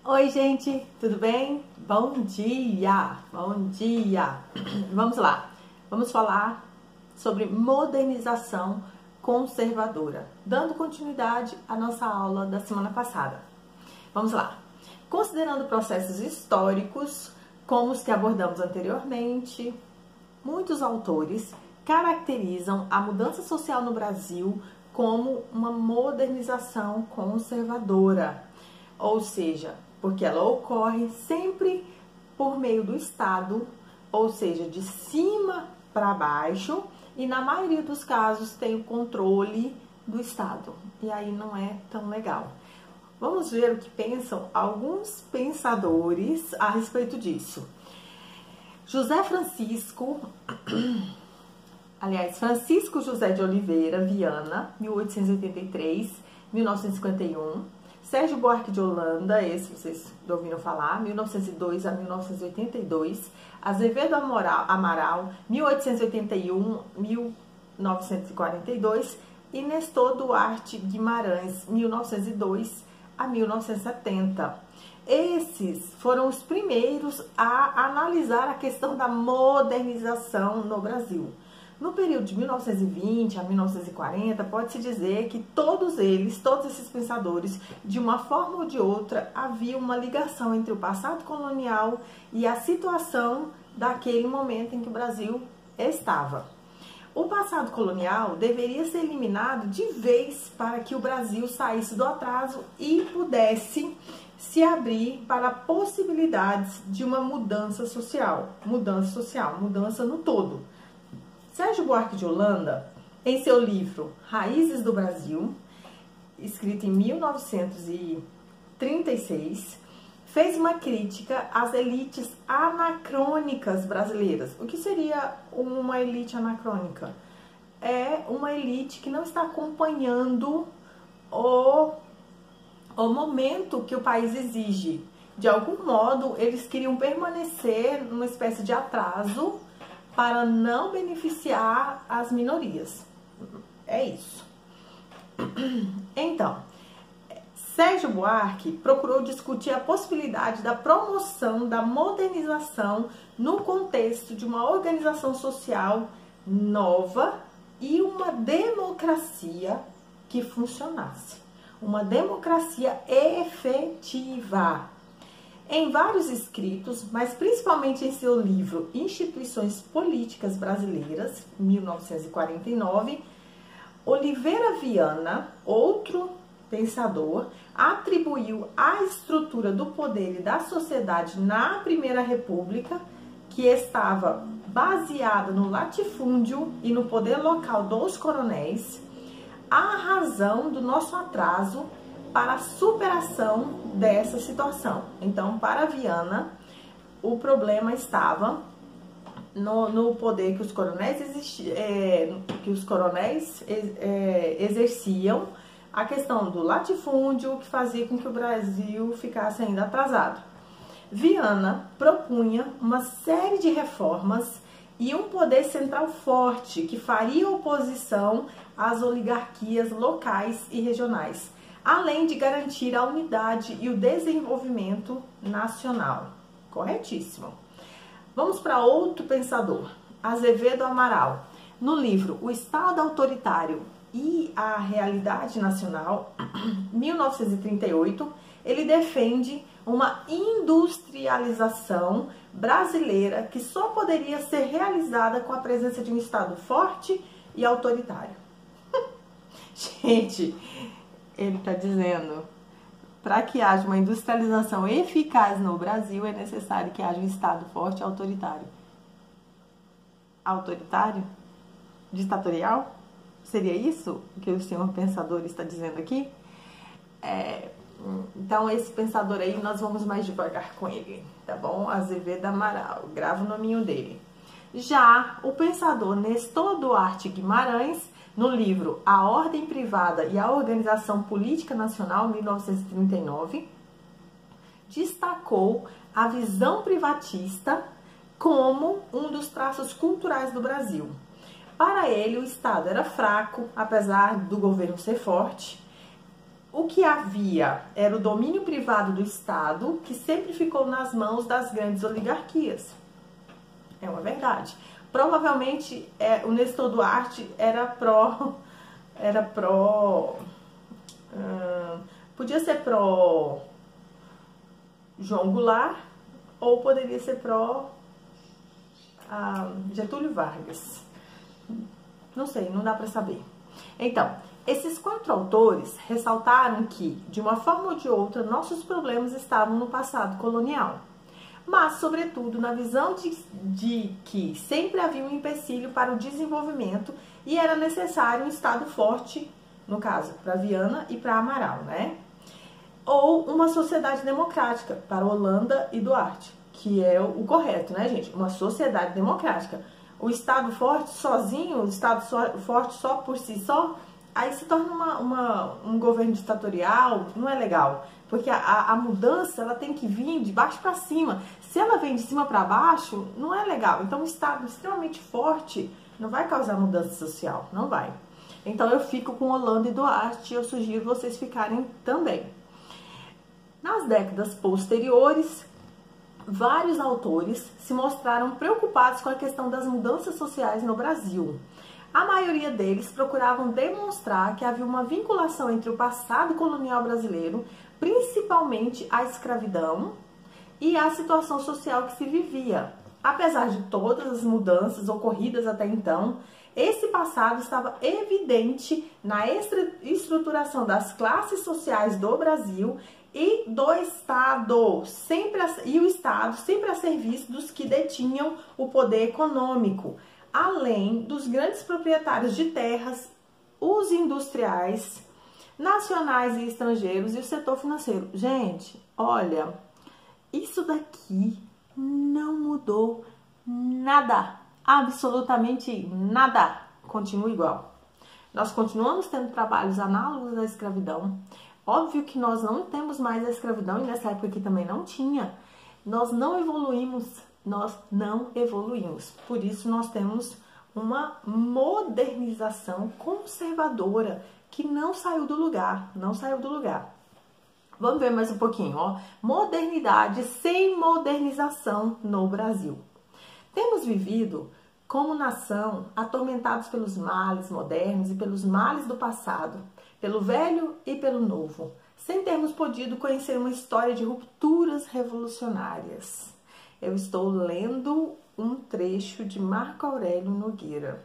Oi, gente, tudo bem? Bom dia, bom dia. Vamos lá, vamos falar sobre modernização conservadora, dando continuidade à nossa aula da semana passada. Vamos lá. Considerando processos históricos, como os que abordamos anteriormente, muitos autores caracterizam a mudança social no Brasil como uma modernização conservadora, ou seja, porque ela ocorre sempre por meio do Estado, ou seja, de cima para baixo, e na maioria dos casos tem o controle do Estado, e aí não é tão legal. Vamos ver o que pensam alguns pensadores a respeito disso. Francisco José de Oliveira Viana, 1883-1951. Sérgio Buarque de Holanda, esse vocês já ouviram falar, 1902 a 1982. Azevedo Amaral, 1881-1942. E Nestor Duarte Guimarães, 1902 a 1970. Esses foram os primeiros a analisar a questão da modernização no Brasil. No período de 1920 a 1940, pode-se dizer que todos esses pensadores, de uma forma ou de outra, havia uma ligação entre o passado colonial e a situação daquele momento em que o Brasil estava. O passado colonial deveria ser eliminado de vez para que o Brasil saísse do atraso e pudesse se abrir para possibilidades de uma mudança social, mudança no todo. Sérgio Buarque de Holanda, em seu livro Raízes do Brasil, escrito em 1936, fez uma crítica às elites anacrônicas brasileiras. O que seria uma elite anacrônica? É uma elite que não está acompanhando o momento que o país exige. De algum modo, eles queriam permanecer numa espécie de atraso para não beneficiar as minorias. É isso. Então, Sérgio Buarque procurou discutir a possibilidade da promoção da modernização no contexto de uma organização social nova e uma democracia que funcionasse. Uma democracia efetiva. Em vários escritos, mas principalmente em seu livro Instituições Políticas Brasileiras, 1949, Oliveira Viana, outro pensador, atribuiu a estrutura do poder e da sociedade na Primeira República, que estava baseada no latifúndio e no poder local dos coronéis, a razão do nosso atraso para a superação dessa situação. Então, para Viana, o problema estava no poder que os coronéis exerciam, a questão do latifúndio, que fazia com que o Brasil ficasse ainda atrasado. Viana propunha uma série de reformas e um poder central forte que faria oposição às oligarquias locais e regionais, além de garantir a unidade e o desenvolvimento nacional. Corretíssimo. Vamos para outro pensador, Azevedo Amaral. No livro O Estado Autoritário e a Realidade Nacional, 1938, ele defende uma industrialização brasileira que só poderia ser realizada com a presença de um Estado forte e autoritário. Gente, ele está dizendo, para que haja uma industrialização eficaz no Brasil, é necessário que haja um Estado forte e autoritário. Autoritário? Ditatorial? Seria isso que o senhor pensador está dizendo aqui? Então, esse pensador aí, nós vamos mais devagar com ele, tá bom? Azevedo Amaral, grava o nominho dele. Já o pensador Nestor Duarte Guimarães, no livro A Ordem Privada e a Organização Política Nacional, 1939, destacou a visão privatista como um dos traços culturais do Brasil. Para ele, o Estado era fraco, apesar do governo ser forte. o que havia era o domínio privado do Estado, que sempre ficou nas mãos das grandes oligarquias. É uma verdade. Provavelmente o Nestor Duarte podia ser pró João Goulart ou poderia ser pró Getúlio Vargas. Não sei, não dá para saber. Então, esses 4 autores ressaltaram que, de uma forma ou de outra, nossos problemas estavam no passado colonial. Mas, sobretudo, na visão de que sempre havia um empecilho para o desenvolvimento e era necessário um Estado forte, no caso, para Viana e para Amaral, né? Ou uma sociedade democrática, para Holanda e Duarte, que é o correto, né, gente? Uma sociedade democrática. O Estado forte sozinho, o Estado forte só por si só, aí se torna um governo ditatorial, não é legal. Porque a mudança, ela tem que vir de baixo para cima. Se ela vem de cima para baixo, não é legal. Então, um Estado extremamente forte não vai causar mudança social, não vai. Então, eu fico com Holanda e Duarte e eu sugiro vocês ficarem também. Nas décadas posteriores, vários autores se mostraram preocupados com a questão das mudanças sociais no Brasil. A maioria deles procuravam demonstrar que havia uma vinculação entre o passado colonial brasileiro, principalmente a escravidão, e a situação social que se vivia. Apesar de todas as mudanças ocorridas até então, esse passado estava evidente na estruturação das classes sociais do Brasil e do Estado, o Estado sempre a serviço dos que detinham o poder econômico, além dos grandes proprietários de terras, os industriais, nacionais e estrangeiros e o setor financeiro. Gente, olha, isso daqui não mudou nada, absolutamente nada, continua igual. Nós continuamos tendo trabalhos análogos à escravidão. Óbvio que nós não temos mais a escravidão e nessa época aqui também não tinha. Nós não evoluímos. Por isso nós temos uma modernização conservadora que não saiu do lugar, Vamos ver mais um pouquinho, ó. Modernidade sem modernização no Brasil. Temos vivido como nação atormentados pelos males modernos e pelos males do passado, pelo velho e pelo novo, sem termos podido conhecer uma história de rupturas revolucionárias. Eu estou lendo um trecho de Marco Aurélio Nogueira.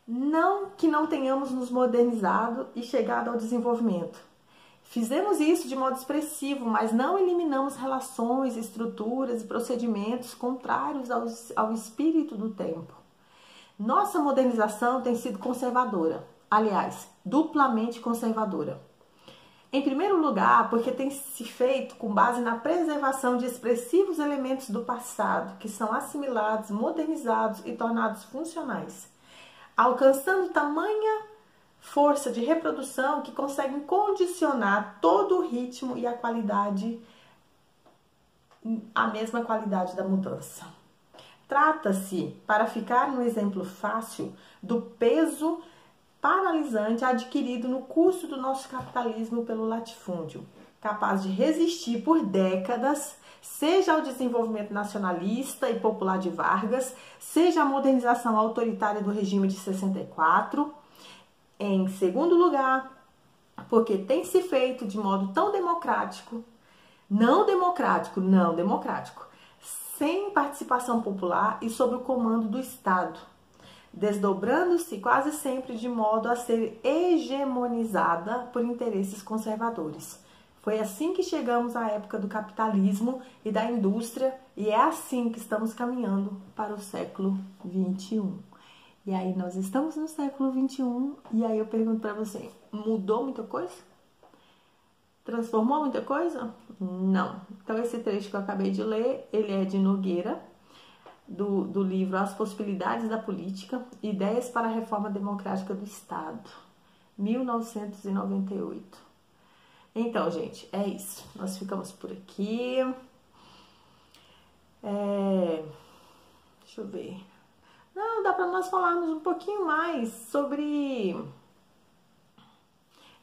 Não que não tenhamos nos modernizado e chegado ao desenvolvimento. Fizemos isso de modo expressivo, mas não eliminamos relações, estruturas e procedimentos contrários ao espírito do tempo. Nossa modernização tem sido conservadora, aliás, duplamente conservadora. Em primeiro lugar, porque tem se feito com base na preservação de expressivos elementos do passado, que são assimilados, modernizados e tornados funcionais, alcançando tamanha força de reprodução que conseguem condicionar todo o ritmo e a mesma qualidade da mudança. Trata-se, para ficar no exemplo fácil, do peso paralisante adquirido no curso do nosso capitalismo pelo latifúndio, capaz de resistir por décadas, seja ao desenvolvimento nacionalista e popular de Vargas, seja à modernização autoritária do regime de 64. Em segundo lugar, porque tem se feito de modo tão democrático, não democrático, sem participação popular e sob o comando do Estado, desdobrando-se quase sempre de modo a ser hegemonizada por interesses conservadores. Foi assim que chegamos à época do capitalismo e da indústria e é assim que estamos caminhando para o século XXI. E aí nós estamos no século XXI e aí eu pergunto para você, mudou muita coisa? Transformou muita coisa? Não. Então esse trecho que eu acabei de ler, ele é de Nogueira, do livro As Possibilidades da Política, Ideias para a Reforma Democrática do Estado, 1998. Então, gente, é isso. Nós ficamos por aqui. Deixa eu ver. Não, dá para nós falarmos um pouquinho mais sobre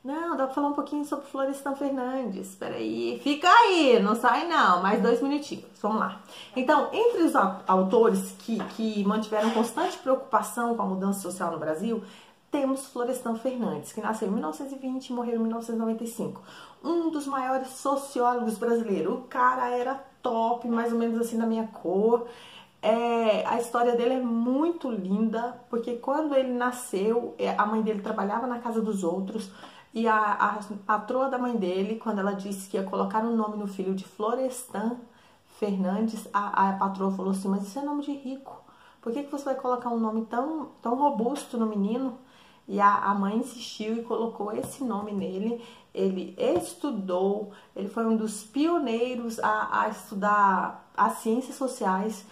Não, dá pra falar um pouquinho sobre Florestan Fernandes. Espera aí, fica aí, não sai não, mais 2 minutinhos, vamos lá. Então, entre os autores que mantiveram constante preocupação com a mudança social no Brasil, temos Florestan Fernandes, que nasceu em 1920 e morreu em 1995. Um dos maiores sociólogos brasileiros. O cara era top, mais ou menos assim da minha cor. A história dele é muito linda, porque quando ele nasceu, a mãe dele trabalhava na casa dos outros, e a patroa da mãe dele, quando ela disse que ia colocar um nome no filho de Florestan Fernandes, a patroa falou assim, mas isso é nome de rico, por que você vai colocar um nome tão robusto no menino? E a mãe insistiu e colocou esse nome nele. Ele estudou, ele foi um dos pioneiros a estudar as ciências sociais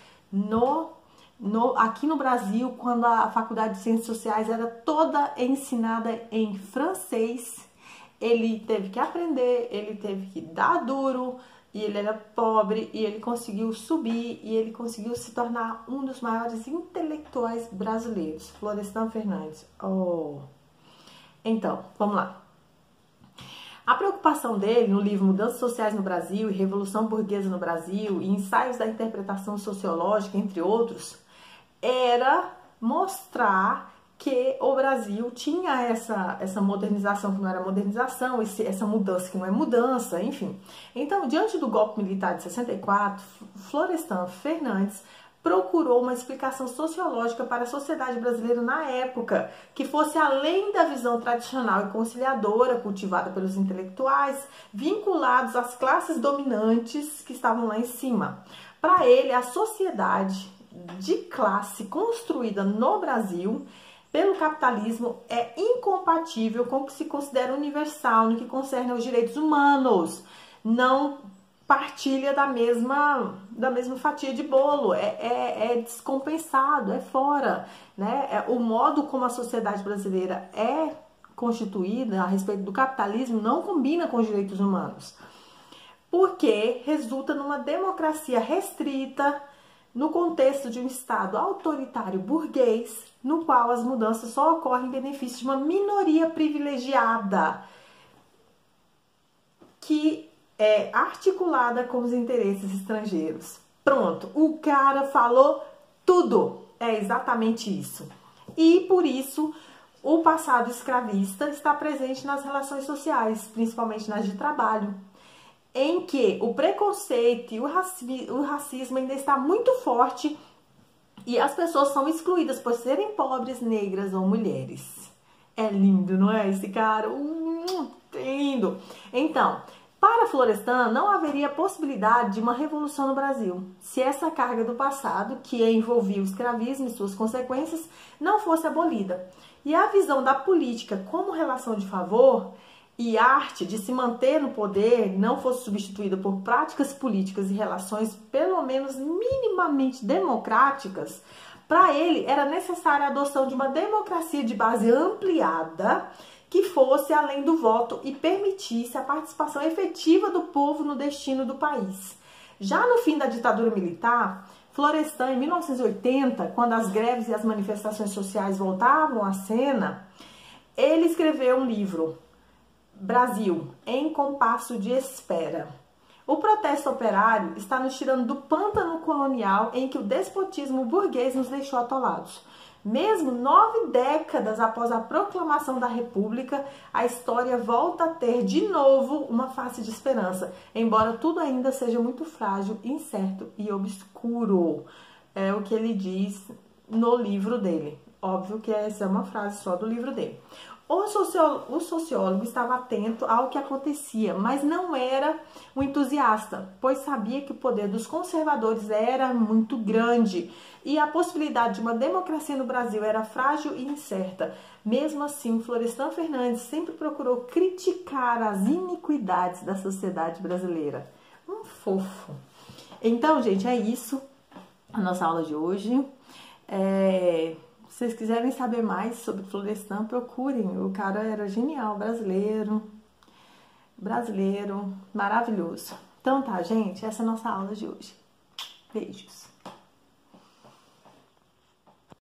aqui no Brasil, quando a faculdade de ciências sociais era toda ensinada em francês. Ele teve que aprender, ele teve que dar duro, e ele era pobre, e ele conseguiu subir, e ele conseguiu se tornar um dos maiores intelectuais brasileiros, Florestan Fernandes. Então, vamos lá. A preocupação dele no livro Mudanças Sociais no Brasil e Revolução Burguesa no Brasil e Ensaios da Interpretação Sociológica, entre outros, era mostrar que o Brasil tinha essa modernização que não era modernização, essa mudança que não é mudança, enfim. Então, diante do golpe militar de 64, Florestan Fernandes procurou uma explicação sociológica para a sociedade brasileira na época, que fosse além da visão tradicional e conciliadora cultivada pelos intelectuais, vinculados às classes dominantes que estavam lá em cima. Para ele, a sociedade de classe construída no Brasil pelo capitalismo é incompatível com o que se considera universal no que concerne aos direitos humanos. Não partilha da mesma fatia de bolo, é descompensado, é fora, né? O modo como a sociedade brasileira é constituída a respeito do capitalismo não combina com os direitos humanos, porque resulta numa democracia restrita, no contexto de um Estado autoritário burguês, no qual as mudanças só ocorrem em benefício de uma minoria privilegiada, que é articulada com os interesses estrangeiros. Pronto, o cara falou tudo. É exatamente isso. E por isso o passado escravista está presente nas relações sociais, principalmente nas de trabalho, em que o preconceito e o racismo ainda está muito forte e as pessoas são excluídas por serem pobres, negras ou mulheres. É lindo, não é esse cara? Lindo! Então, para Florestan, não haveria possibilidade de uma revolução no Brasil se essa carga do passado, que envolvia o escravismo e suas consequências, não fosse abolida. E a visão da política como relação de favor e arte de se manter no poder não fosse substituída por práticas políticas e relações pelo menos minimamente democráticas, para ele era necessária a adoção de uma democracia de base ampliada que fosse além do voto e permitisse a participação efetiva do povo no destino do país. Já no fim da ditadura militar, Florestan, em 1980, quando as greves e as manifestações sociais voltavam à cena, ele escreveu um livro, Brasil, em compasso de espera. O protesto operário está nos tirando do pântano colonial em que o despotismo burguês nos deixou atolados. Mesmo 9 décadas após a proclamação da República, a história volta a ter de novo uma face de esperança, embora tudo ainda seja muito frágil, incerto e obscuro. É o que ele diz no livro dele. Óbvio que essa é uma frase só do livro dele. O sociólogo estava atento ao que acontecia, mas não era um entusiasta, pois sabia que o poder dos conservadores era muito grande e a possibilidade de uma democracia no Brasil era frágil e incerta. Mesmo assim, Florestan Fernandes sempre procurou criticar as iniquidades da sociedade brasileira. Um fofo. Então, gente, é isso a nossa aula de hoje. Se vocês quiserem saber mais sobre Florestan, procurem. O cara era genial, brasileiro, maravilhoso. Então tá, gente, essa é a nossa aula de hoje. Beijos.